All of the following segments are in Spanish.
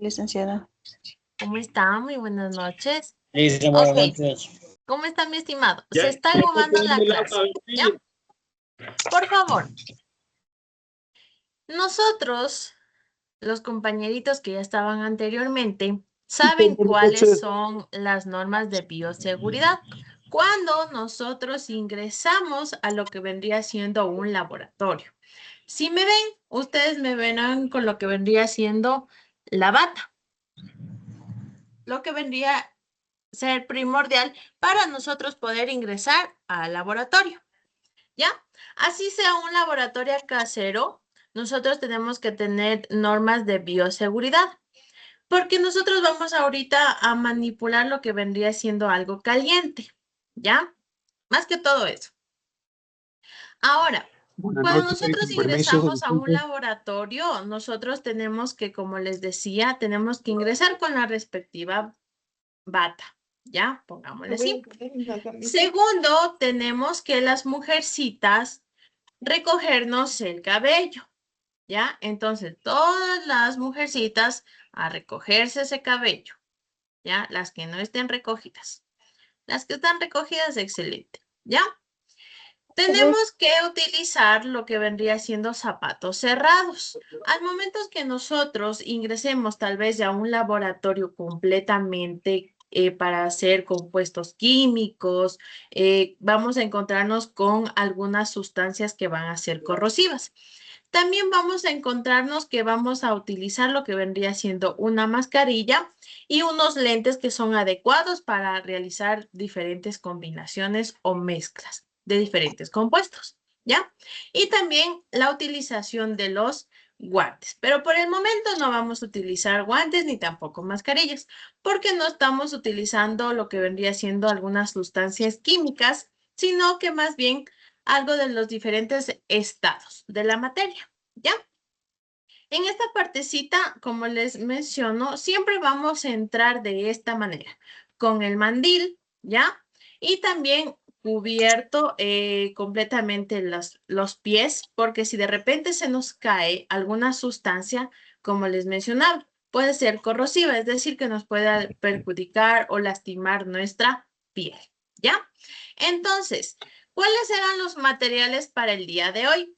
Licenciada. ¿Cómo está? Muy buenas noches. Sí, buenas Ok. noches. ¿Cómo está mi estimado? Ya, Se está ya grabando la tengo el clase, agua, ¿ya? Por favor. Nosotros, los compañeritos que ya estaban anteriormente, saben cuáles son las normas de bioseguridad. Cuando nosotros ingresamos a lo que vendría siendo un laboratorio. Si me ven, ustedes me verán con lo que vendría siendo la bata. Lo que vendría a ser primordial para nosotros poder ingresar al laboratorio. ¿Ya? Así sea un laboratorio casero, nosotros tenemos que tener normas de bioseguridad. Porque nosotros vamos ahorita a manipular lo que vendría siendo algo caliente. ¿Ya? Más que todo eso. Ahora, cuando nosotros ingresamos a un laboratorio, nosotros tenemos que, como les decía, tenemos que ingresar con la respectiva bata. ¿Ya? Pongámosle así. Segundo, tenemos que las mujercitas recogernos el cabello. ¿Ya? Entonces, todas las mujercitas a recogerse ese cabello. ¿Ya? Las que no estén recogidas. Las que están recogidas, excelente. ¿Ya? Tenemos que utilizar lo que vendría siendo zapatos cerrados. Al momento que nosotros ingresemos tal vez ya a un laboratorio completamente para hacer compuestos químicos, vamos a encontrarnos con algunas sustancias que van a ser corrosivas. También vamos a encontrarnos que vamos a utilizar lo que vendría siendo una mascarilla y unos lentes que son adecuados para realizar diferentes combinaciones o mezclas de diferentes compuestos, ¿ya? Y también la utilización de los guantes. Pero por el momento no vamos a utilizar guantes ni tampoco mascarillas, porque no estamos utilizando lo que vendría siendo algunas sustancias químicas, sino que más bien algo de los diferentes estados de la materia, ¿ya? En esta partecita, como les menciono, siempre vamos a entrar de esta manera, con el mandil, ¿ya? Y también cubierto completamente los pies, porque si de repente se nos cae alguna sustancia, como les mencionaba, puede ser corrosiva, es decir, que nos pueda perjudicar o lastimar nuestra piel, ¿ya? Entonces, ¿cuáles eran los materiales para el día de hoy?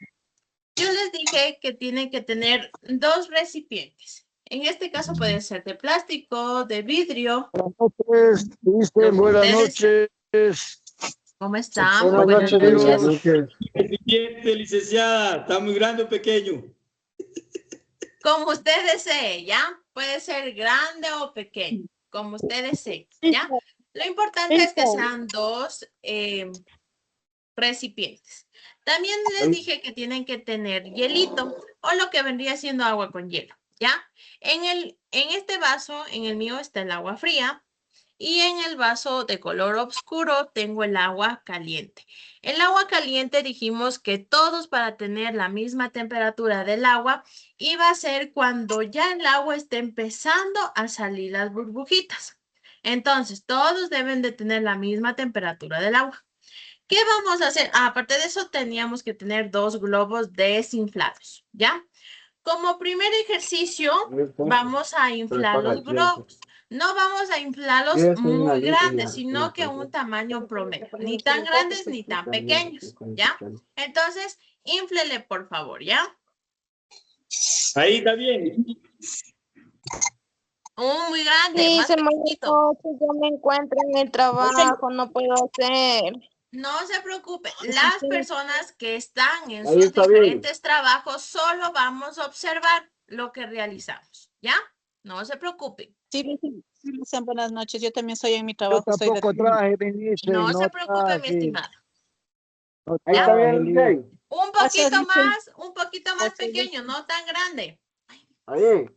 Yo les dije que tienen que tener 2 recipientes. En este caso puede ser de plástico, de vidrio. Buenas noches, buenas noches. ¿Cómo están? Buenas noches. Recipiente, licenciada, ¿está muy grande o pequeño? Como usted desee, ¿ya? Puede ser grande o pequeño, como usted desee, ¿ya? Lo importante es que sean 2 recipientes. También les dije que tienen que tener hielito o lo que vendría siendo agua con hielo, ¿ya? En este vaso, en el mío está el agua fría y en el vaso de color oscuro tengo el agua caliente. El agua caliente dijimos que todos para tener la misma temperatura del agua iba a ser cuando ya el agua esté empezando a salir las burbujitas. Entonces, todos deben de tener la misma temperatura del agua. ¿Qué vamos a hacer? Aparte de eso, teníamos que tener 2 globos desinflados, ¿ya? Como primer ejercicio, vamos a inflar los globos. No vamos a inflarlos muy grandes, sino que un tamaño promedio. Ni tan grandes ni tan pequeños, ¿ya? Entonces, inflele, por favor, ¿ya? Ahí está bien. Muy grande, Sí, más se me pequeñito. yo me encuentro en el trabajo, no puedo hacer. No se preocupe, las personas que están en Ahí sus está bien. diferentes trabajos solo vamos a observar lo que realizamos, ¿ya? No se preocupe. Sí, dicen buenas noches. Yo también estoy en mi Yo trabajo. Soy de... tampoco traje, me dicen, No se no preocupe, mi traje. estimado. No Ahí está traje, bien. Un poquito más pequeño, no tan grande. Ahí.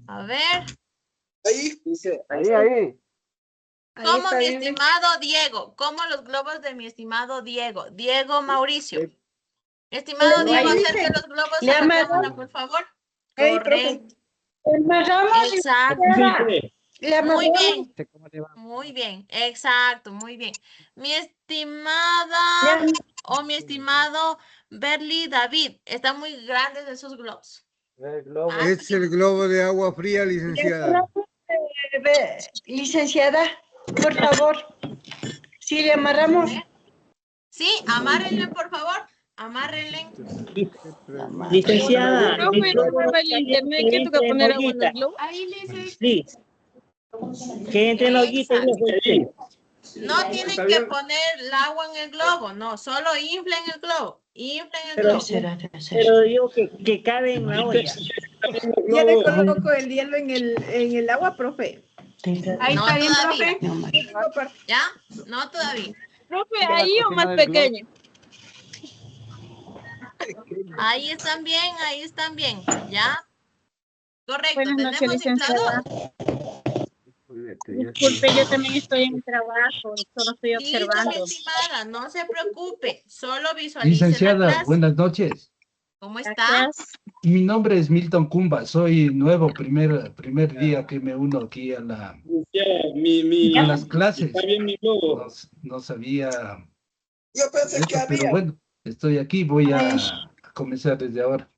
A ver, Ahí, dice, Ahí. como mi estimado Diego, como los globos de mi estimado Diego, Diego Mauricio. Estimado Diego, acerque los globos a la cámara, por favor. Correcto. Exacto. dice. Muy bien. ¿Cómo le va? Muy bien, exacto, muy bien. Mi estimada o mi estimado Berly David, están muy grandes esos globos. Es el globo de agua fría, licenciada. Licenciada, por favor, si le amarramos. Sí, amárrenle, por favor. Amárrenle. Licenciada, Profe, no prueba el internet que toca poner agua en el globo. Ahí, Lice. sí, que entre en la ollita y lo eche. No tienen que poner el agua en el globo, no, solo inflen el globo. Inflen el Pero- globo. Pero digo que cabe en la olla. Ya le coloco el hielo en el agua, profe. Ahí No está bien, todavía. profe. ¿Ya? No todavía. Profe, ahí o más pequeño. Ahí están bien, ¿ya? Correcto, Buenas noches, tenemos licenciada. inflador. Disculpe, yo también estoy en mi trabajo, solo estoy Listo, mi observando. estimada, no se preocupe, solo visualice la Licenciada, clase. buenas noches. ¿Cómo está? Gracias. Mi nombre es Milton Cumba, soy nuevo, primer día que me uno aquí a las clases. Está bien mi globo. No sabía Yo pensé eso, pero bueno, estoy aquí, voy a comenzar desde ahora.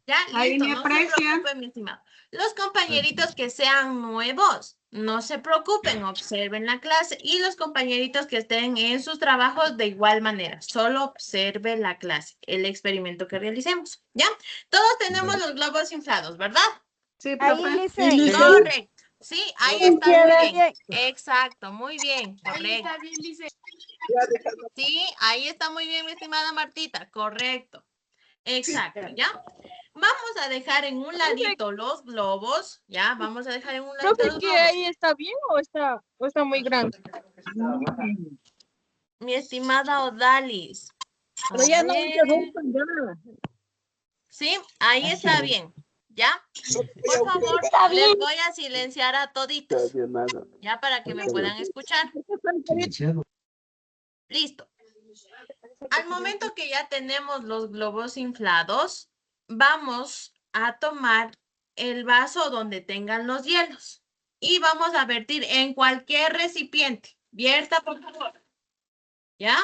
Ya, Ahí listo, me no se aprecia. preocupe, mi estimado. Los compañeritos que sean nuevos, no se preocupen, observen la clase. Y los compañeritos que estén en sus trabajos de igual manera, solo observen la clase, el experimento que realicemos, ¿ya? Todos tenemos los globos inflados, ¿verdad? Sí, profe. Correcto. Sí, ahí está muy bien. Exacto, muy bien, correcto. Sí, ahí está muy bien, mi estimada Martita, correcto. Exacto, ¿ya? Vamos a dejar en un ladito los globos, ¿ya? Vamos a dejar en un ladito Profe, los ¿que globos. ahí está bien o está muy grande? Mi estimada Odalis. A Pero ya no ver. interrumpan ya. Sí, ahí está bien, ¿ya? Por favor, les voy a silenciar a toditos, ya para que me puedan escuchar. Licenciado. Listo. Al momento que ya tenemos los globos inflados, vamos a tomar el vaso donde tengan los hielos y vamos a vertir en cualquier recipiente. Vierta, por favor. ¿Ya?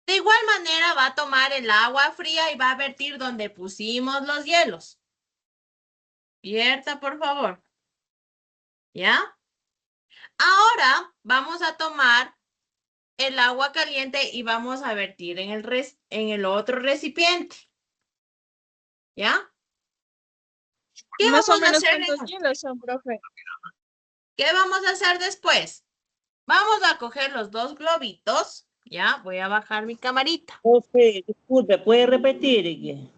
De igual manera va a tomar el agua fría y va a vertir donde pusimos los hielos. Vierta, por favor. ¿Ya? Ahora vamos a tomar el agua caliente y vamos a vertir en el otro recipiente. ¿Ya? ¿Qué Más o vamos a menos hacer? cuántos hielos son, profe. ¿Qué vamos a hacer después? Vamos a coger los dos globitos. Ya, voy a bajar mi camarita. Profe, disculpe, ¿puede repetir?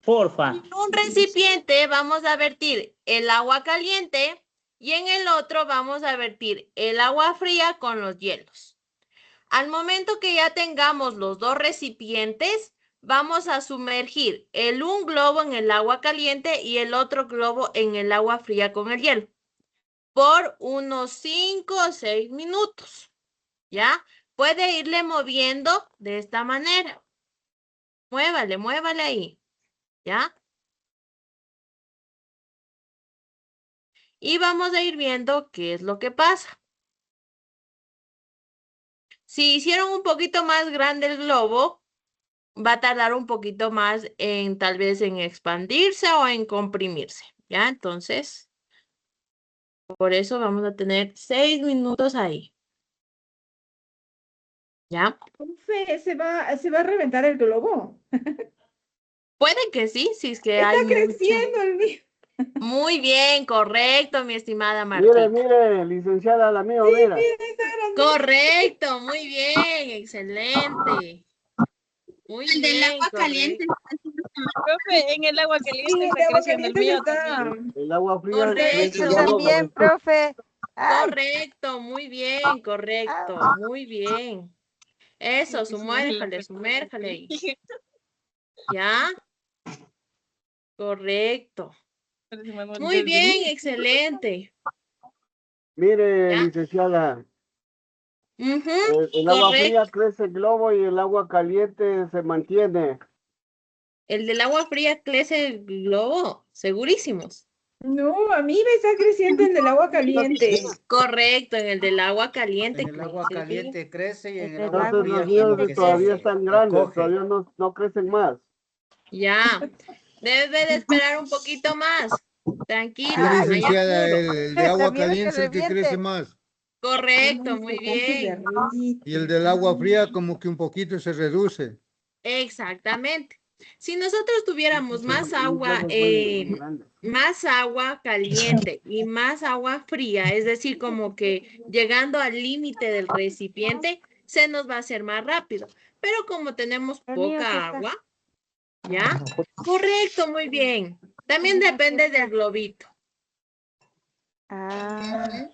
Porfa. En un recipiente vamos a vertir el agua caliente y en el otro vamos a vertir el agua fría con los hielos. Al momento que ya tengamos los dos recipientes, vamos a sumergir un globo en el agua caliente y el otro globo en el agua fría con el hielo por unos 5 o 6 minutos. ¿Ya? Puede irle moviendo de esta manera. Muévale ahí. ¿Ya? Y vamos a ir viendo qué es lo que pasa. Si hicieron un poquito más grande el globo, va a tardar un poquito más tal vez en expandirse o en comprimirse. ¿Ya? Entonces, por eso vamos a tener 6 minutos ahí. ¿Ya? Profe, ¿se va a reventar el globo? Puede que sí, si es que Está hay mucho. creciendo el mío. Muy bien, correcto, mi estimada Martita. Mire, licenciada, la mía, mira. Correcto, muy bien, excelente. Muy El del bien, agua caliente. Profe, en el agua caliente Sí, está el agua creciendo el caliente mío está. también. El agua fría. Correcto. También, profe. Correcto, muy bien, correcto, muy bien. Eso, sumérjale ahí. ¿Ya? Correcto. Muy bien, excelente. Mire, ¿Ya? licenciada, Ujú, el agua correcto. fría crece el globo y el agua caliente se mantiene. El del agua fría crece el globo, segurísimos. No, a mí me está creciendo el del agua caliente. Correcto, en el del agua caliente. En el agua crece. caliente crece y en el Entonces, agua Entonces fría los niños como que todavía se están grandes, encoge. todavía no crecen más. Ya. Debe de esperar un poquito más. Tranquilo, Sí, no hay licenciada, apuro. el de agua Da miedo que caliente es el que crece reviente. más. Correcto, muy bien. Y el del agua fría como que un poquito se reduce. Exactamente. Si nosotros tuviéramos más agua caliente y más agua fría, es decir, como que llegando al límite del recipiente, se nos va a hacer más rápido. Pero como tenemos El mío que poca está. agua, ¿ya? Correcto, muy bien. También depende del globito. Ah, Ujú.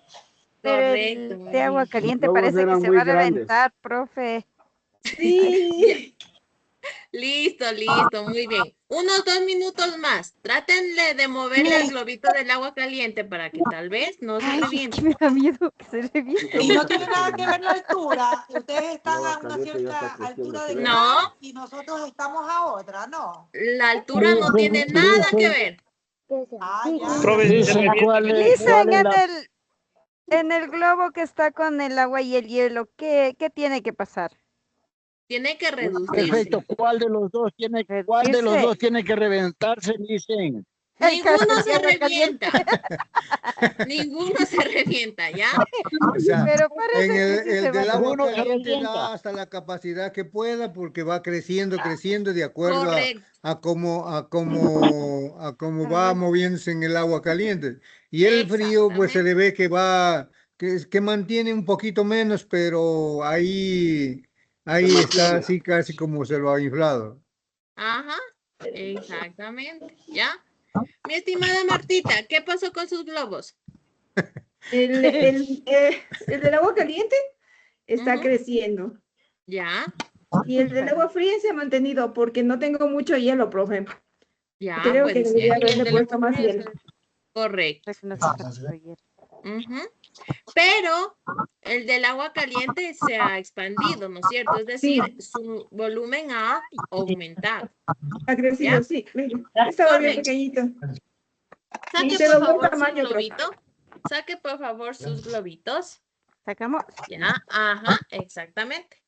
pero Correcto, el muy de agua bien. caliente Los globos parece que eran se muy va a grandes. reventar, profe. Sí. Listo, listo, muy bien. Unos 2 minutos más. Trátenle de moverle al globito del agua caliente para que tal vez no se Ay, es reviente. que me da miedo que se reviente. Y no tiene nada que ver la altura. Ustedes están a una cierta altura del No. mar y nosotros estamos a otra, ¿no? La altura no tiene nada que ver. Ah, ya. Profe, si se Dicen revienta, cuál es, Dicen cuál es en la... el globo que está con el agua y el hielo, ¿qué tiene que pasar? Tiene que reducirse. Perfecto, ¿cuál de los dos tiene que reventarse? Dicen. Ninguno se revienta. Ninguno se revienta, ¿ya? O sea, Pero parece que sí se el del va a agua Uno se caliente revienta. da hasta la capacidad que pueda porque va creciendo de acuerdo Correcto. a cómo va moviéndose en el agua caliente. Y el frío, pues se le ve que que mantiene un poquito menos, pero ahí está así casi como se lo ha inflado. Ajá, exactamente, ¿ya? Mi estimada Martita, ¿qué pasó con sus globos? El del agua caliente está creciendo. ¿Ya? Y el del agua fría se ha mantenido porque no tengo mucho hielo, profe. Ya, Creo que puede ser. debería Y el haberle de puesto la más fría hielo. Correcto. Ujú. Pero el del agua caliente se ha expandido, ¿no es cierto? Es decir, su volumen ha aumentado. Ha crecido, ¿Ya? sí. Estaba bien Correcto. pequeñito. Saque Y se por dobló el favor tamaño, su profe. globito. Saque por favor sus globitos. ¿Sacamos? Ya, ajá, exactamente.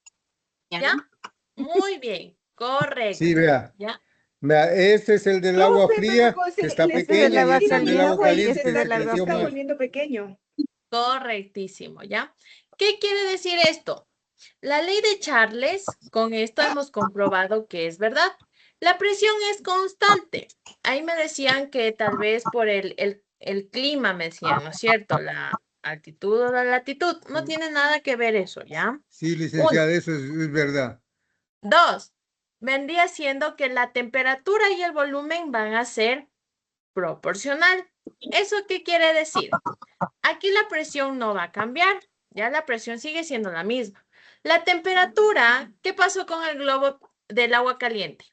¿Ya? Muy bien, correcto. Sí, vea. ¿Ya? Vea, este es el del agua fría, que está pequeño, y este es el del agua caliente, que creció está más. volviendo pequeño. Correctísimo, ¿ya? ¿Qué quiere decir esto? La ley de Charles, con esto hemos comprobado que es verdad. La presión es constante. Ahí me decían que tal vez por el clima, me decían, ¿no es cierto? La altitud o la latitud. No tiene nada que ver eso, ¿ya? Sí, licenciada, eso es verdad. 2, vendría siendo que la temperatura y el volumen van a ser proporcional. ¿Eso qué quiere decir? Aquí la presión no va a cambiar, ya la presión sigue siendo la misma. La temperatura, ¿qué pasó con el globo del agua caliente?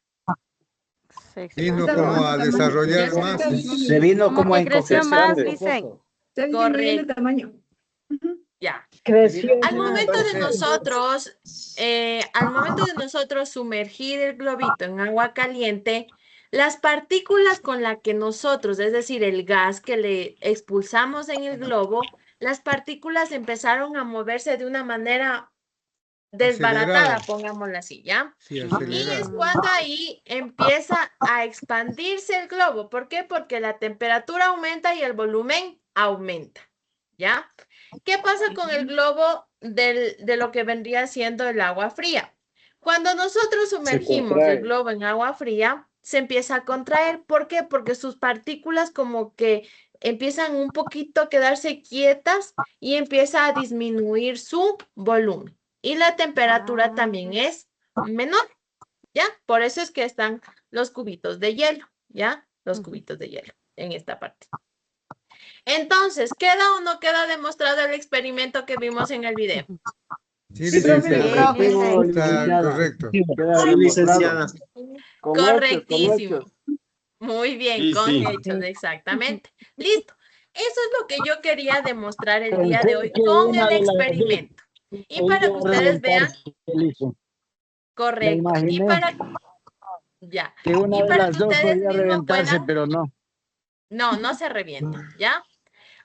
Vino como a desarrollar más. Se vino como a creció encoger más, grande. dicen. Está disminuyendo el tamaño. Ya. Creció. Al momento de nosotros sumergir el globito en agua caliente, las partículas con las que nosotros, es decir, el gas que le expulsamos en el globo, las partículas empezaron a moverse de una manera desbaratada, pongámoslo así, ¿ya? Sí, Y es acelerado. cuando ahí empieza a expandirse el globo. ¿Por qué? Porque la temperatura aumenta y el volumen aumenta, ¿ya? ¿Qué pasa con el globo de lo que vendría siendo el agua fría? Cuando nosotros sumergimos el globo en agua fría, se empieza a contraer. ¿Por qué? Porque sus partículas como que empiezan un poquito a quedarse quietas y empieza a disminuir su volumen. Y la temperatura también es menor, ¿ya? Por eso es que están los cubitos de hielo, ¿ya? Los cubitos de hielo en esta parte. Entonces, ¿queda o no queda demostrado el experimento que vimos en el video? Sí, licenciada. Está correcto. Sí, licenciada. Correctísimo. Muy bien, Sí, con sí. hechos, exactamente. Listo. Eso es lo que yo quería demostrar el día de hoy con el experimento. Y para que ustedes vean, correcto. Y para ya. Que una Y de para las que dos ustedes podía mismos reventarse, puedan, pero no. no se revienta, ¿ya?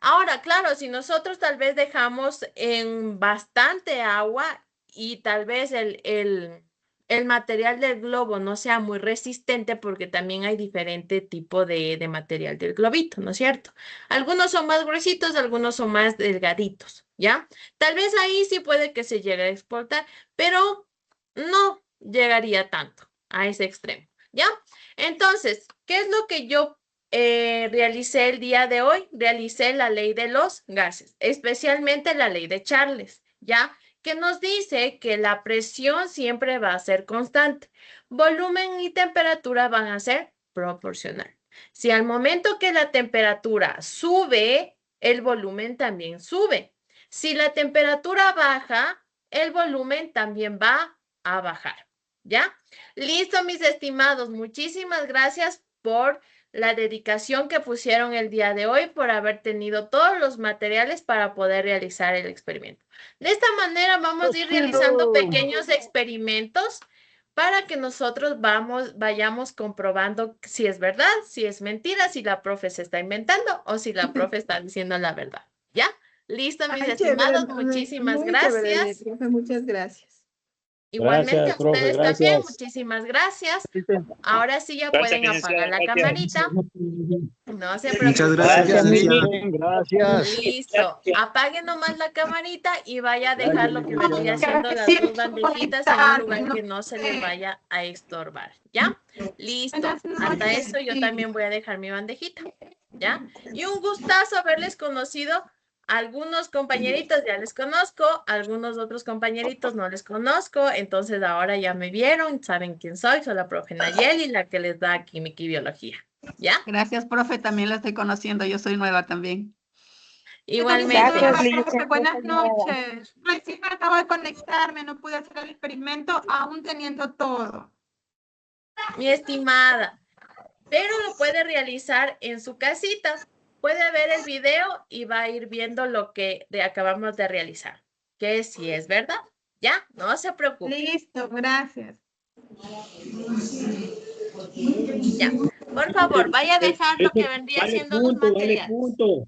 Ahora, claro, si nosotros tal vez dejamos en bastante agua y tal vez el el material del globo no sea muy resistente porque también hay diferente tipo de material del globito, ¿no es cierto? Algunos son más gruesitos, algunos son más delgaditos, ¿ya? Tal vez ahí sí puede que se llegue a explotar, pero no llegaría tanto a ese extremo, ¿ya? Entonces, ¿qué es lo que yo realicé el día de hoy? Realicé la ley de los gases, especialmente la ley de Charles, ¿ya? Que nos dice que la presión siempre va a ser constante. Volumen y temperatura van a ser proporcional. Si al momento que la temperatura sube, el volumen también sube. Si la temperatura baja, el volumen también va a bajar. ¿Ya? Listo, mis estimados. Muchísimas gracias por la dedicación que pusieron el día de hoy, por haber tenido todos los materiales para poder realizar el experimento. De esta manera vamos a ir realizando pequeños experimentos para que nosotros vayamos comprobando si es verdad, si es mentira, si la profe se está inventando o si la profe está diciendo la verdad. ¿Ya? Listo, mis estimados. Muchísimas gracias. Chévere, profe, muchas gracias. Igualmente Gracias, a ustedes profe, también, gracias. muchísimas gracias. Ahora sí ya Gracias, pueden licenciada, apagar la gracias. camarita. No se Muchas preocupen. gracias, licenciada. Gracias. Listo. Apaguen nomás la camarita y vaya a dejar lo que vendría siendo las dos bandejitas en un lugar que no se les vaya a estorbar. ¿Ya? Listo. Hasta eso yo también voy a dejar mi bandejita. ¿Ya? Y un gustazo haberles conocido. Algunos compañeritos ya les conozco, algunos otros compañeritos no les conozco, entonces ahora ya me vieron, saben quién soy la profe Nayeli, la que les da química y biología, ¿ya? Gracias, profe, también la estoy conociendo, yo soy nueva también. Igualmente. Profe, buenas noches. Recién acabo de conectarme, no pude hacer el experimento aún teniendo todo. Mi estimada, pero lo puede realizar en su casita. Puede ver el video y va a ir viendo lo que acabamos de realizar, que si es verdad, ¿ya? No se preocupe. Listo, gracias. Ya, por favor, vaya a dejar lo que vendría siendo los materiales. punto.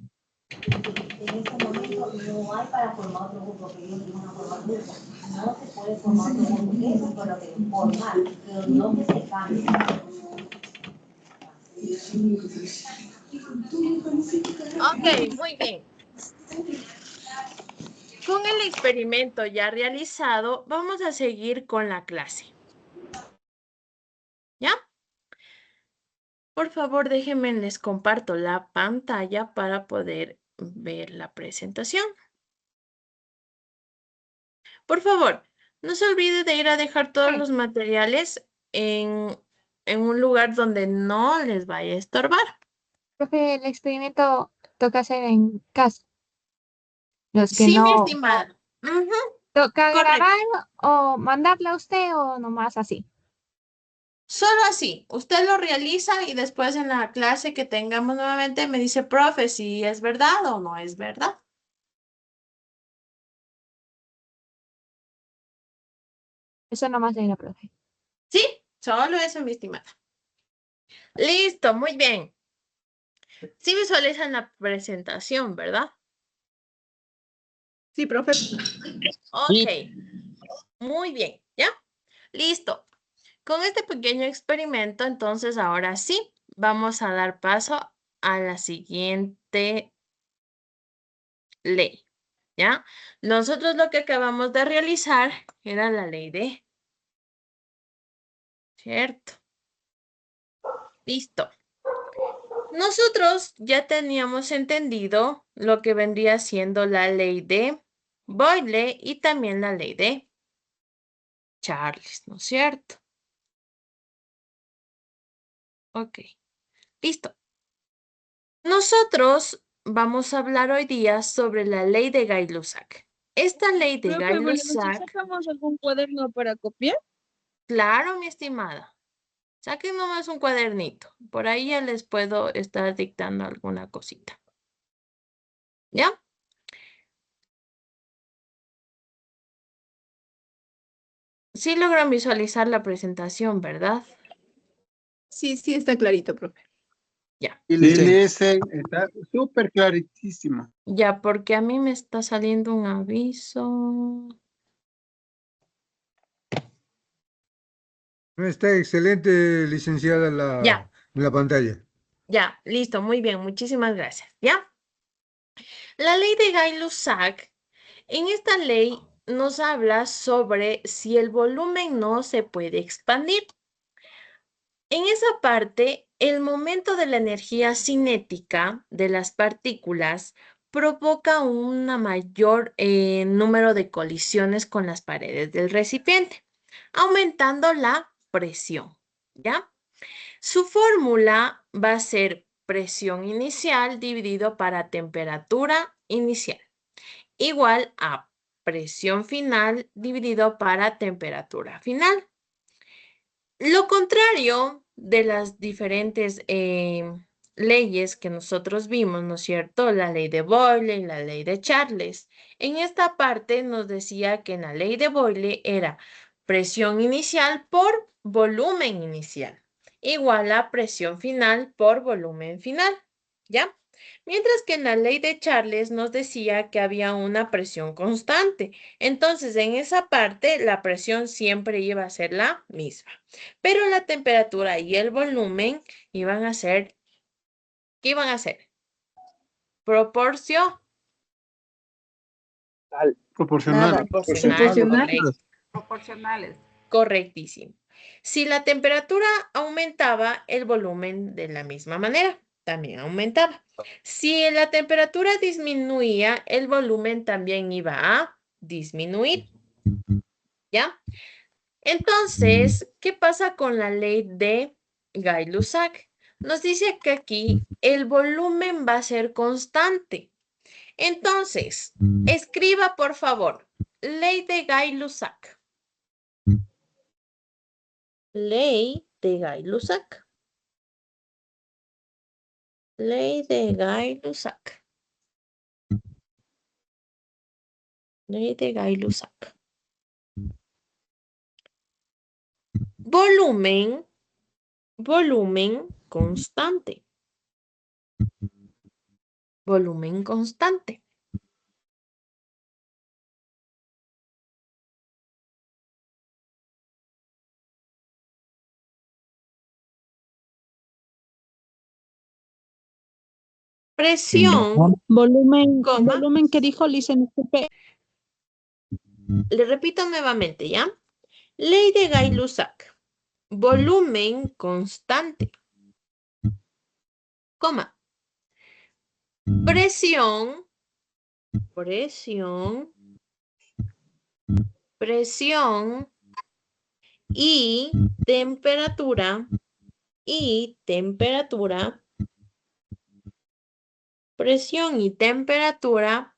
En este momento no hay para formar otro grupo, que ellos van a formar grupo. No se puede formar otro grupo, eso es por lo que formar, pero no que se cambie. Ok, muy bien. Con el experimento ya realizado, vamos a seguir con la clase. ¿Ya? Por favor, déjenme, les comparto la pantalla para poder ver la presentación. Por favor, no se olvide de ir a dejar todos los materiales en un lugar donde no les vaya a estorbar. Profe, el experimento toca hacer en casa. Los que Sí, no... mi estimada. ¿Toca Correcto. grabar o mandarle a usted o nomás así? Solo así, usted lo realiza y después en la clase que tengamos nuevamente me dice, profe, si es verdad o no es verdad. Eso nomás era, profe. Sí, solo eso, mi estimada. Listo, muy bien. Sí visualizan la presentación, ¿verdad? Sí, profe. Ok, muy bien, ¿ya? Listo. Con este pequeño experimento, entonces ahora sí, vamos a dar paso a la siguiente ley, ¿ya? Nosotros lo que acabamos de realizar era la ley de... ¿Cierto? Listo. Nosotros ya teníamos entendido lo que vendría siendo la ley de Boyle y también la ley de Charles, ¿no es cierto? Ok, listo. Nosotros vamos a hablar hoy día sobre la ley de Gay-Lussac. Esta ley de Profe, bueno, Gay-Lussac... ¿sacamos algún cuaderno para copiar? Claro, mi estimada. Saquen nomás un cuadernito. Por ahí ya les puedo estar dictando alguna cosita. ¿Ya? Sí logran visualizar la presentación, ¿verdad? Sí, sí, está clarito, profe. Ya. Y dice, está súper clarísimo. Ya, porque a mí me está saliendo un aviso. Está excelente, licenciada, Ya, la pantalla. ya, listo, muy bien, muchísimas gracias. ¿Ya? La ley de Gay-Lussac, en esta ley nos habla sobre si el volumen no se puede expandir. En esa parte, el momento de la energía cinética de las partículas provoca un mayor número de colisiones con las paredes del recipiente, aumentando la presión, ¿ya? Su fórmula va a ser presión inicial dividido para temperatura inicial, igual a presión final dividido para temperatura final. Lo contrario de las diferentes leyes que nosotros vimos, ¿no es cierto? La ley de Boyle y la ley de Charles. En esta parte nos decía que en la ley de Boyle era presión inicial por volumen inicial, igual a presión final por volumen final, ¿ya? Mientras que en la ley de Charles nos decía que había una presión constante. Entonces, en esa parte, la presión siempre iba a ser la misma. Pero la temperatura y el volumen iban a ser, ¿qué iban a ser? Proporcionales. Proporcionales. Correctísimo. Si la temperatura aumentaba, el volumen de la misma manera también aumentaba. Si la temperatura disminuía, el volumen también iba a disminuir. ¿Ya? Entonces, ¿qué pasa con la ley de Gay-Lussac? Nos dice que aquí el volumen va a ser constante. Entonces, escriba por favor, ley de Gay-Lussac. Ley de Gay-Lussac. Ley de Gay-Lussac. Ley de Gay-Lussac. Volumen constante. Volumen constante. Presión, Volumen que dijo licenciada. le repito nuevamente, ¿ya? Ley de Gay-Lussac. Volumen constante. Coma. Presión y temperatura, presión y temperatura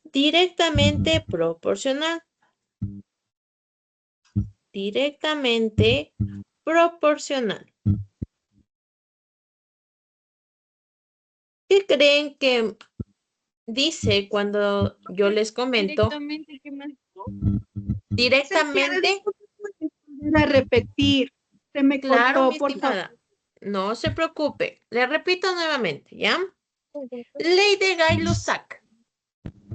directamente proporcional. Directamente proporcional. ¿Qué creen que dice cuando yo les comento? Directamente, ¿qué más? Directamente. A repetir. Se me Claro, cortó, mi por estimada. favor. No se preocupe. Le repito nuevamente, ¿ya? Ley de Gay-Lussac.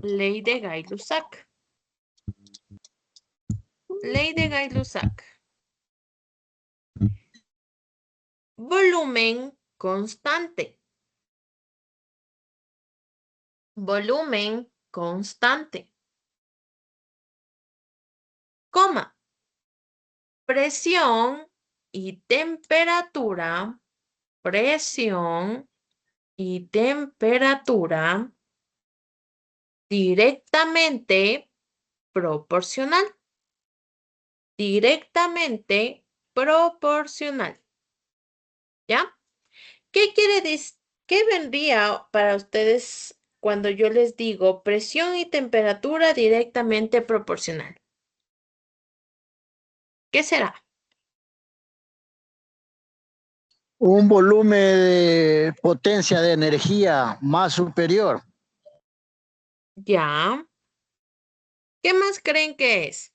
Ley de Gay-Lussac. Ley de Gay-Lussac. Volumen constante. Volumen constante. Coma. Presión y temperatura. Presión y temperatura directamente proporcional. Directamente proporcional. ¿Ya? ¿Qué quiere decir? ¿Qué vendría para ustedes cuando yo les digo presión y temperatura directamente proporcional? ¿Qué será? Un volumen de potencia de energía más superior. Ya. ¿Qué más creen que es?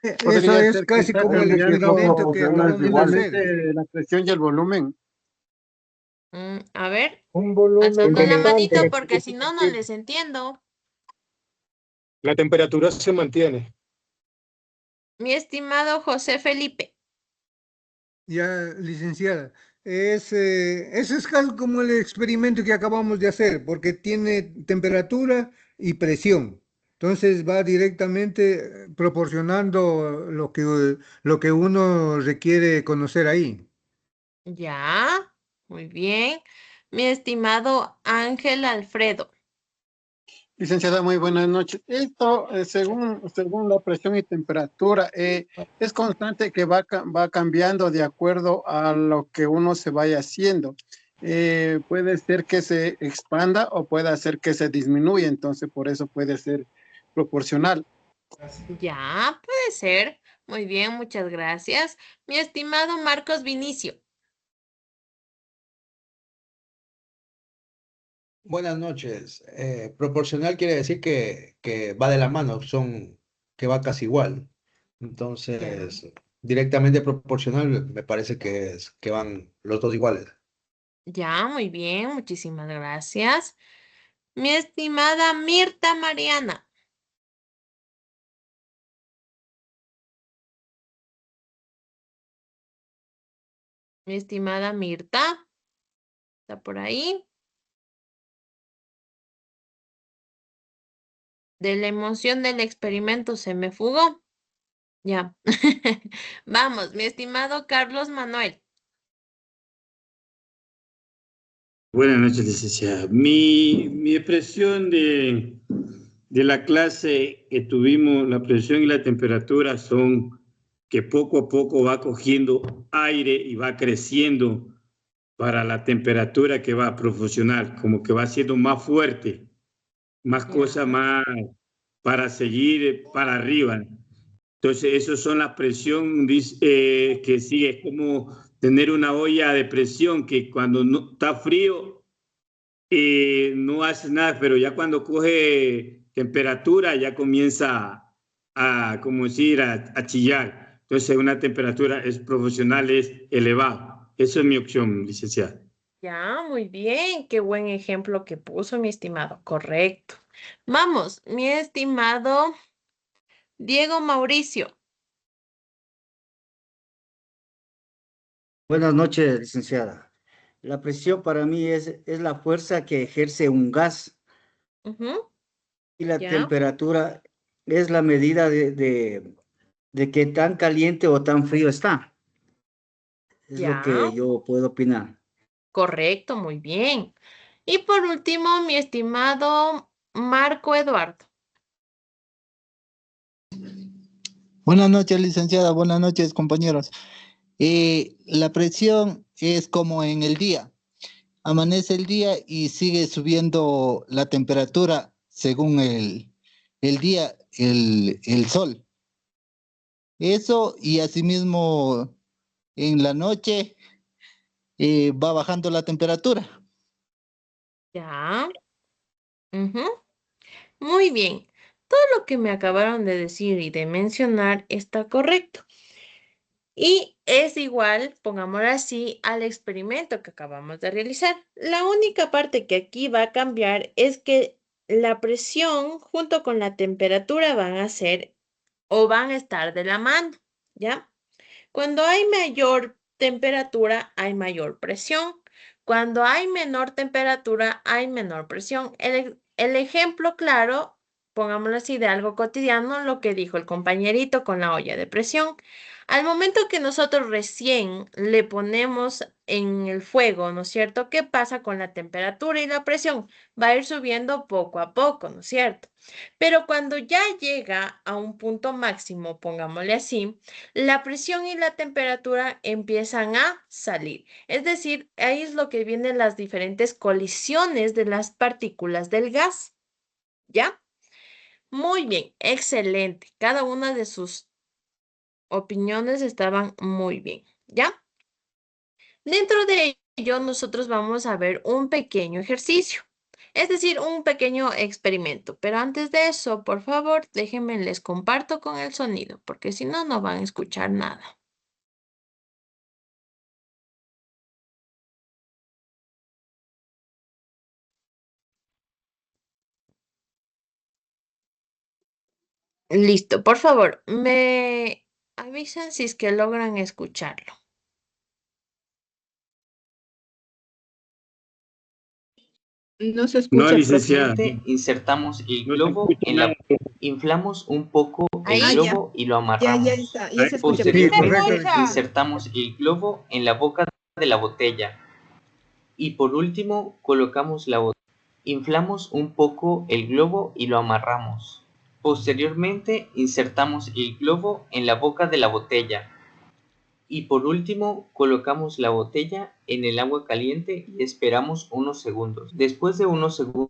Eso es casi como el experimento que acabamos de hacer. La presión y el volumen. A ver, Un volumen alzando la manito constante. porque si no, no les entiendo. La temperatura se mantiene. Mi estimado José Felipe. Ya, licenciada, eso es como el experimento que acabamos de hacer, porque tiene temperatura y presión. Entonces va directamente proporcionando lo que uno requiere conocer ahí. Ya, muy bien. Mi estimado Ángel Alfredo. Licenciada, muy buenas noches. Esto, según la presión y temperatura, es constante que va cambiando de acuerdo a lo que uno se vaya haciendo. Puede ser que se expanda o puede ser que se disminuya, entonces por eso puede ser proporcional. Ya, puede ser. Muy bien, muchas gracias. Mi estimado Marcos Vinicio. Buenas noches. Proporcional quiere decir que va de la mano, que va casi igual. Entonces, directamente proporcional me parece que van los dos iguales. Ya, muy bien, muchísimas gracias. Mi estimada Mirta Mariana. Mi estimada Mirta, ¿está por ahí? De la emoción del experimento se me fugó. Ya. Vamos, mi estimado Carlos Manuel. Buenas noches, licenciada. Mi expresión de la clase que tuvimos, la presión y la temperatura son que poco a poco va cogiendo aire y va creciendo para la temperatura que va proporcional, como que va siendo más fuerte, más cosas más para seguir para arriba. Entonces, eso son la presión que sigue, es como tener una olla de presión que cuando no, está frío no hace nada, pero ya cuando coge temperatura ya comienza como decir, a chillar. Entonces, una temperatura es profesional, es elevada. Esa es mi opción, licenciada. Ya, muy bien. Qué buen ejemplo que puso, mi estimado. Correcto. Vamos, mi estimado Diego Mauricio. Buenas noches, licenciada. La presión para mí es la fuerza que ejerce un gas Ujú, y la ya, temperatura es la medida de qué tan caliente o tan frío está. Es lo ya. que yo puedo opinar. Correcto, muy bien. Y por último, mi estimado Marco Eduardo. Buenas noches, licenciada. Buenas noches, compañeros. La presión es como en el día. Amanece el día y sigue subiendo la temperatura según el día, el sol. Eso y asimismo en la noche va bajando la temperatura. Ya. Ujú, muy bien. Todo lo que me acabaron de decir y de mencionar está correcto. Y es igual, pongámoslo así, al experimento que acabamos de realizar. La única parte que aquí va a cambiar es que la presión junto con la temperatura van a ser o van a estar de la mano, ¿ya? Cuando hay mayor temperatura, hay mayor presión. Cuando hay menor temperatura, hay menor presión. El ejemplo claro, pongámoslo así, de algo cotidiano, lo que dijo el compañerito con la olla de presión. Al momento que nosotros recién le ponemos en el fuego, ¿no es cierto? ¿Qué pasa con la temperatura y la presión? Va a ir subiendo poco a poco, ¿no es cierto? Pero cuando ya llega a un punto máximo, pongámosle así, la presión y la temperatura empiezan a salir. Es decir, ahí es lo que vienen las diferentes colisiones de las partículas del gas. ¿Ya? Muy bien, excelente. Cada una de sus opiniones estaban muy bien. ¿Ya? Dentro de ello, nosotros vamos a ver un pequeño ejercicio. Es decir, un pequeño experimento. Pero antes de eso, por favor, déjenme les comparto con el sonido, porque si no, no van a escuchar nada. Listo, por favor, me avisan si es que logran escucharlo. No se No, escucha. licenciada. Insertamos el No se globo escucha en la... nada. Inflamos un poco el Ahí. globo y lo amarramos. Ya está. Ya se escucha. Posteriormente insertamos el globo en la boca de la botella. Y por último colocamos la botella. Inflamos un poco el globo y lo amarramos. Posteriormente insertamos el globo en la boca de la botella. Y por último colocamos la botella en el agua caliente y esperamos unos segundos. Después de unos segundos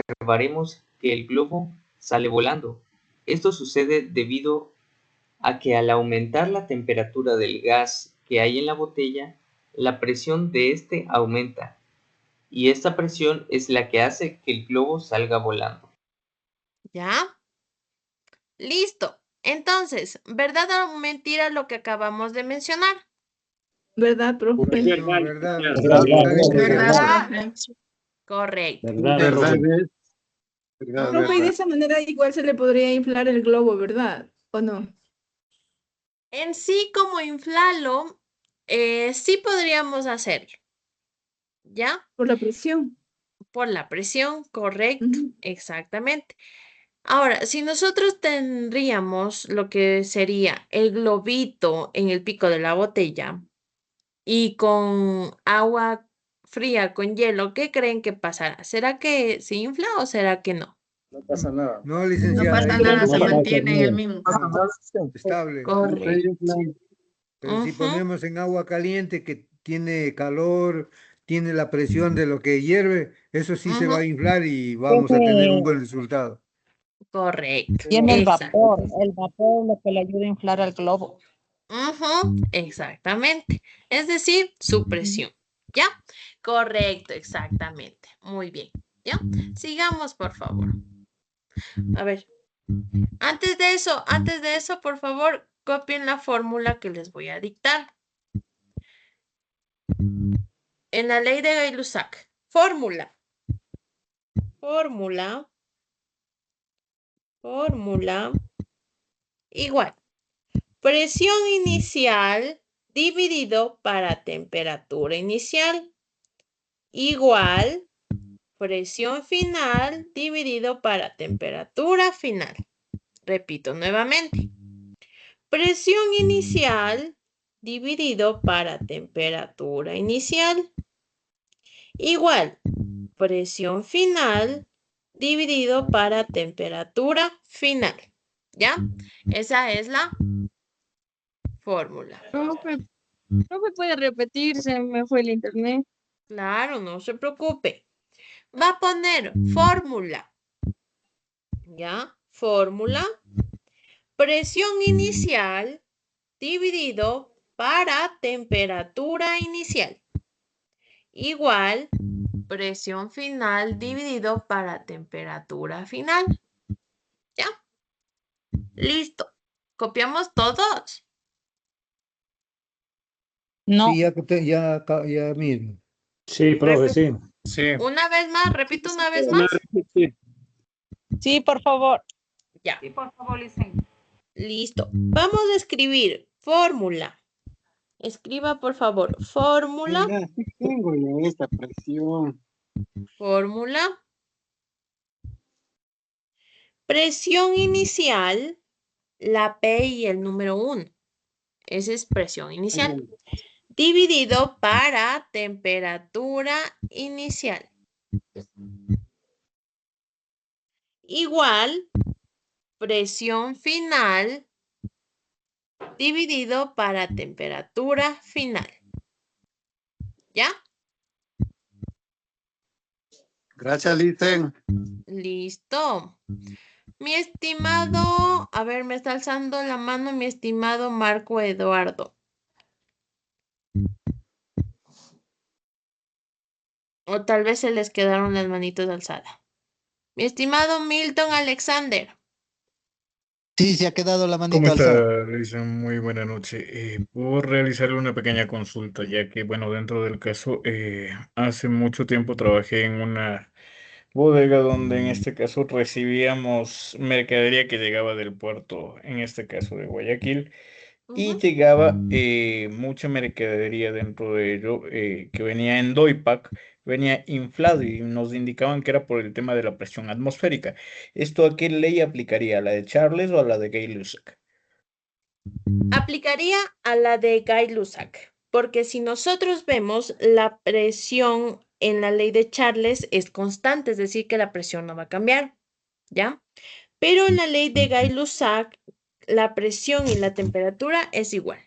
observaremos que el globo sale volando. Esto sucede debido a que al aumentar la temperatura del gas que hay en la botella, la presión de este aumenta. Y esta presión es la que hace que el globo salga volando. ¿Ya? Listo. Entonces, ¿verdad o mentira lo que acabamos de mencionar? ¿Verdad, profe? Verdad. Correcto. Profe, y de esa manera igual se le podría inflar el globo, ¿verdad? ¿O no? En sí, como inflarlo, sí podríamos hacerlo. ¿Ya? Por la presión. Por la presión, correcto, exactamente. Ahora, si nosotros tendríamos lo que sería el globito en el pico de la botella y con agua fría, con hielo, ¿qué creen que pasará? ¿Será que se infla o será que no? No pasa nada. No, No licenciada. pasa nada, se mantiene en el mismo. Estable. Correcto. Pero si ponemos en agua caliente que tiene calor, tiene la presión de lo que hierve, eso sí se va a inflar y vamos a tener un buen resultado. Correcto. Tiene el Exacto. vapor es lo que le ayuda a inflar al globo. Exactamente. Es decir, su presión. ¿Ya? Correcto, exactamente. Muy bien. ¿Ya? Sigamos, por favor. A ver. Antes de eso, por favor, copien la fórmula que les voy a dictar. En la ley de Gay-Lussac. Fórmula. Igual. Presión inicial dividido para temperatura inicial. Igual. Presión final dividido para temperatura final. Repito nuevamente. Presión inicial dividido para temperatura inicial. Igual. Presión final dividido para temperatura final. ¿Ya? Esa es la fórmula. Profe, puede repetir, se me fue el internet. Claro, no se preocupe. Va a poner fórmula. ¿Ya? Fórmula. Presión inicial dividido para temperatura inicial. Igual presión final dividido para temperatura final. ¿Ya? Listo. ¿Copiamos todos? No. Sí, ya mismo. Sí, profe, sí. Sí. Una vez más, repito una vez más. Sí, por favor. Ya. Sí, por favor, Licen. Listo. Vamos a escribir fórmula. Escriba, por favor, fórmula. Mira, sí tengo yo esta presión. Fórmula. Presión inicial, la P y el número 1. Esa es presión inicial. Dividido para temperatura inicial. Igual, presión final dividido para temperatura final. ¿Ya? Gracias, Licen. Listo. Mi estimado, a ver, me está alzando la mano mi estimado Marco Eduardo. O tal vez se les quedaron las manitos alzadas. Mi estimado Milton Alexander. Sí, se ha quedado la ¿Cómo manita alzada. está, Lisa? Muy buena noche. Puedo realizarle una pequeña consulta, ya que, bueno, dentro del caso, hace mucho tiempo trabajé en una bodega donde en este caso recibíamos mercadería que llegaba del puerto, en este caso de Guayaquil, y llegaba mucha mercadería dentro de ello que venía en Doipac, venía inflado y nos indicaban que era por el tema de la presión atmosférica. ¿Esto a qué ley aplicaría? ¿A la de Charles o a la de Gay-Lussac? Aplicaría a la de Gay-Lussac, porque si nosotros vemos la presión en la ley de Charles es constante, es decir, que la presión no va a cambiar, ¿ya? Pero en la ley de Gay-Lussac, la presión y la temperatura es igual.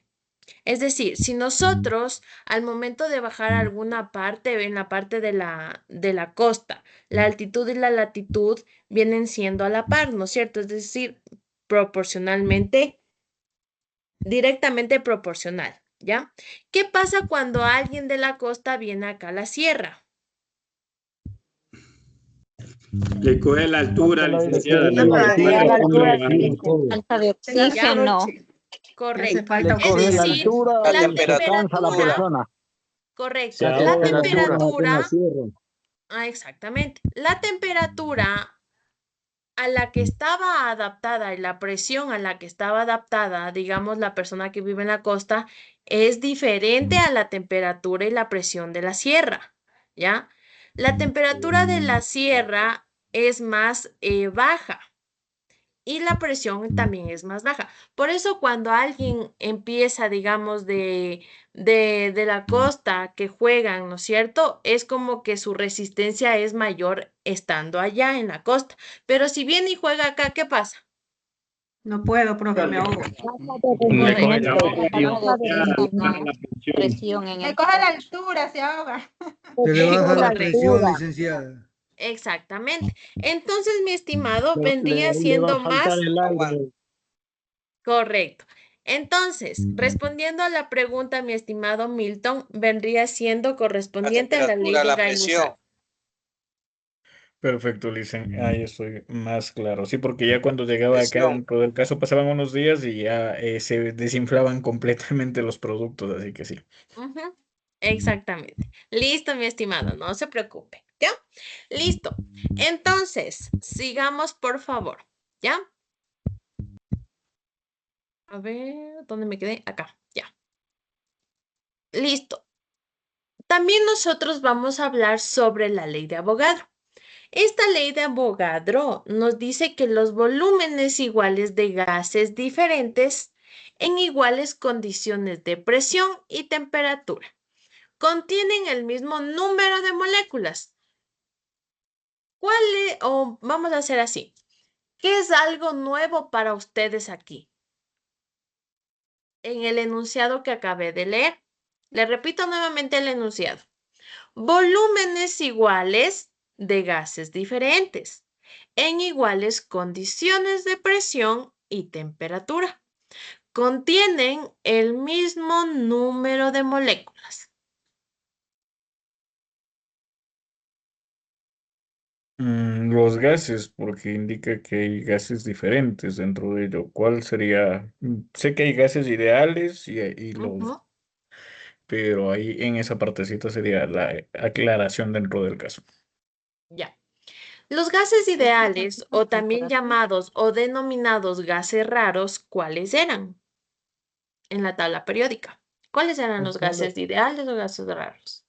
Es decir, si nosotros al momento de bajar a alguna parte, en la parte de la costa, la altitud y la latitud vienen siendo a la par, ¿no es cierto? Es decir, proporcionalmente, directamente proporcional, ¿ya? ¿Qué pasa cuando alguien de la costa viene acá a la sierra? Le coge la altura, licenciada. Falta de oxígeno. Correcto. Le coge la altura la y se cansa la temperatura. persona. Correcto. La temperatura. Exactamente. La temperatura a la que estaba adaptada y la presión a la que estaba adaptada, digamos, la persona que vive en la costa, es diferente a la temperatura y la presión de la sierra, ¿ya? La temperatura de la sierra es más baja y la presión también es más baja. Por eso cuando alguien empieza, digamos, de la costa que juegan, ¿no es cierto? Es como que su resistencia es mayor estando allá en la costa. Pero si viene y juega acá, ¿qué pasa? No puedo, profe, me ahogo. Presión en Le el coge la altura, se ahoga. Se le baja la presión, licenciada. Exactamente. Entonces, mi estimado, vendría siendo más correcto. Entonces, respondiendo a la pregunta, mi estimado Milton, vendría siendo correspondiente a la ley de Gay-Lussac. Perfecto, Licen. Ahí estoy más claro. Sí, porque ya cuando llegaba acá dentro del caso pasaban unos días y ya se desinflaban completamente los productos, así que sí. Ujú, exactamente. Listo, mi estimado, no se preocupe. ¿Ya? Listo. Entonces, sigamos, por favor. ¿Ya? A ver, ¿dónde me quedé? Acá, ya. Listo. También nosotros vamos a hablar sobre la ley de Avogadro. Esta ley de Avogadro nos dice que los volúmenes iguales de gases diferentes en iguales condiciones de presión y temperatura contienen el mismo número de moléculas. O vamos a hacer así. ¿Qué es algo nuevo para ustedes aquí? En el enunciado que acabé de leer. Le repito nuevamente el enunciado. Volúmenes iguales de gases diferentes en iguales condiciones de presión y temperatura. Contienen el mismo número de moléculas. Los gases, porque indica que hay gases diferentes dentro de ello. ¿Cuál sería? Sé que hay gases ideales y los, pero ahí en esa partecita sería la aclaración dentro del caso. Ya. Los gases ideales, o también llamados o denominados gases raros, ¿cuáles eran? En la tabla periódica. ¿Cuáles eran los gases ideales o gases raros?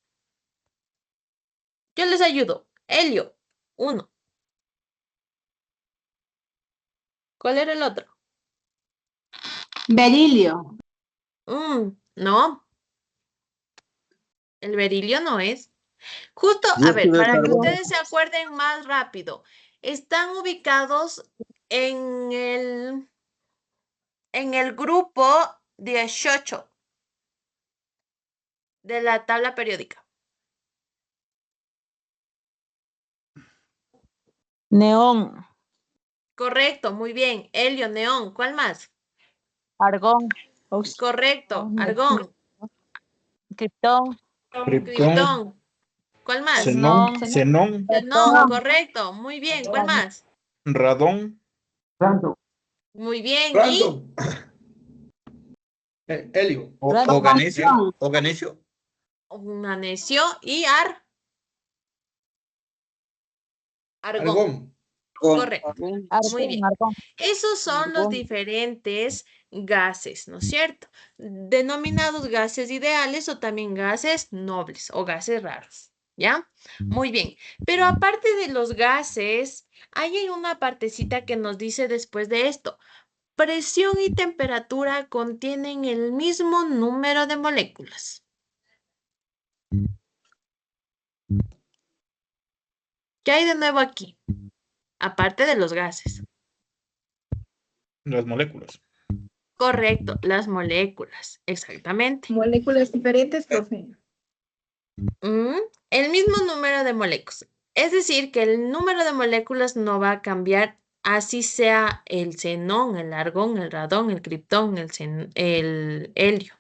Yo les ayudo. Helio, 1. ¿Cuál era el otro? Berilio. No. El berilio no es. Justo, a ver, para que ustedes se acuerden más rápido, están ubicados en el grupo 18 de la tabla periódica. Neón. Correcto, muy bien. Helio, neón. ¿Cuál más? Argón. Correcto, argón. Criptón. Criptón. ¿Cuál más? Xenón. Xenón, correcto. Muy bien. ¿Cuál más? Radón. Muy bien. Random. Helio. O Ganesio. Magnesio y argón. Correcto. Muy bien. Argón. Esos son los diferentes gases, ¿no es cierto? Denominados gases ideales o también gases nobles o gases raros, ¿ya? Muy bien. Pero aparte de los gases, ahí hay una partecita que nos dice después de esto. Presión y temperatura contienen el mismo número de moléculas. ¿Qué hay de nuevo aquí? Aparte de los gases. Las moléculas. Correcto, las moléculas, exactamente. Moléculas diferentes, profe. El mismo número de moléculas. Es decir, que el número de moléculas no va a cambiar, así sea el xenón, el argón, el radón, el criptón, el helio.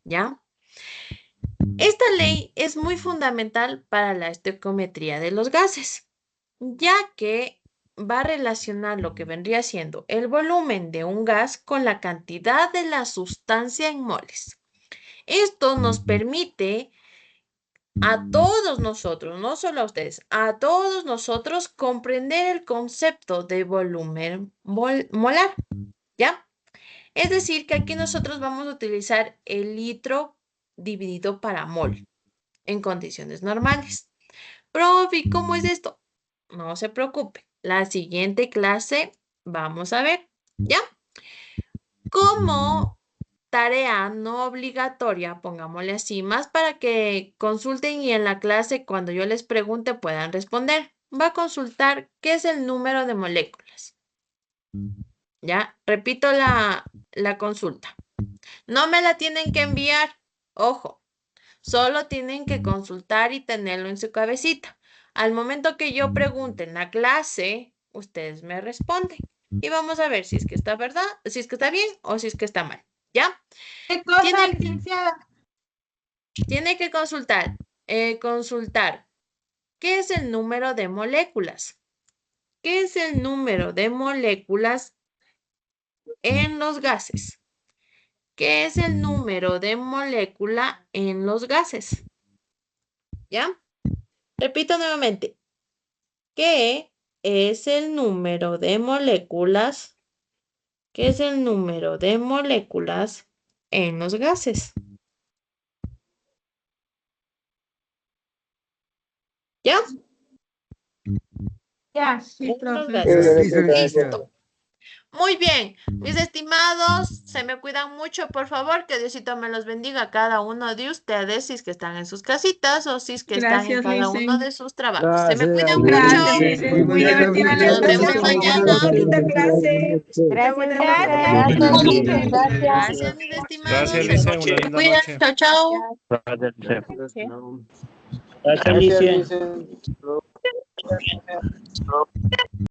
¿Ya? Esta ley es muy fundamental para la estequiometría de los gases, ya que va a relacionar lo que vendría siendo el volumen de un gas con la cantidad de la sustancia en moles. Esto nos permite a todos nosotros, no solo a ustedes, a todos nosotros comprender el concepto de volumen molar, ¿ya? Es decir, que aquí nosotros vamos a utilizar el litro dividido para mol en condiciones normales. Profe, ¿cómo es esto? No se preocupe. La siguiente clase vamos a ver, ¿ya? Como tarea no obligatoria, pongámosle así, más para que consulten y en la clase cuando yo les pregunte puedan responder. Va a consultar qué es el número de moléculas. ¿Ya? Repito la consulta. No me la tienen que enviar, ojo, solo tienen que consultar y tenerlo en su cabecita. Al momento que yo pregunte en la clase, ustedes me responden. Y vamos a ver si es que está verdad, si es que está bien o si es que está mal. ¿Ya? ¿Qué cosa, licenciada? Tiene que consultar. ¿Qué es el número de moléculas? ¿Qué es el número de moléculas en los gases? ¿Qué es el número de molécula en los gases? ¿Ya? Repito nuevamente. ¿Qué es el número de moléculas? ¿Qué es el número de moléculas en los gases? ¿Ya? Ya, sí, profe. Listo. Muy bien, mis estimados, se me cuidan mucho, por favor, que Diosito me los bendiga a cada uno de ustedes, si es que están en sus casitas o si es que están en cada uno de sus trabajos. Se me cuidan mucho. Nos vemos mañana. Gracias, mis estimados. Gracias, Lice. Una linda Cuídense. noche. Chao, chao. Gracias, Alicia.